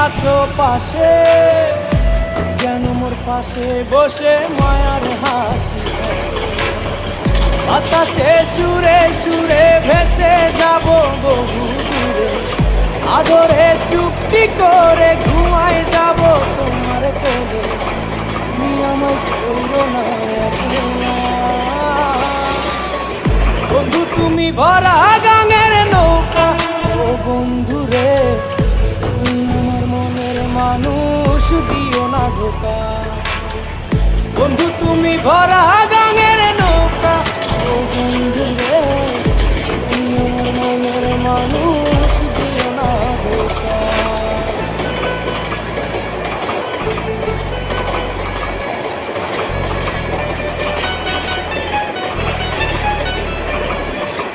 আছো পাশে, যেন মোর পাশে বসে মায়ার হাসি হাসি। বাতাসে সুরে সুরে ভেসে যাব বহু দূরে, আদরে চুপটি করে ঘুমায় যাব তোমার কোলে। তুমি আমায় কইরো না একলা, বন্ধু তুমি ভরা গাঙের নৌকা। ও বন্ধু রে, তুমি আমার মনের মানুষ, দিও না ধোকা। বন্ধু তুমি ভরা গাঙের নৌকা, ও বন্ধু রে।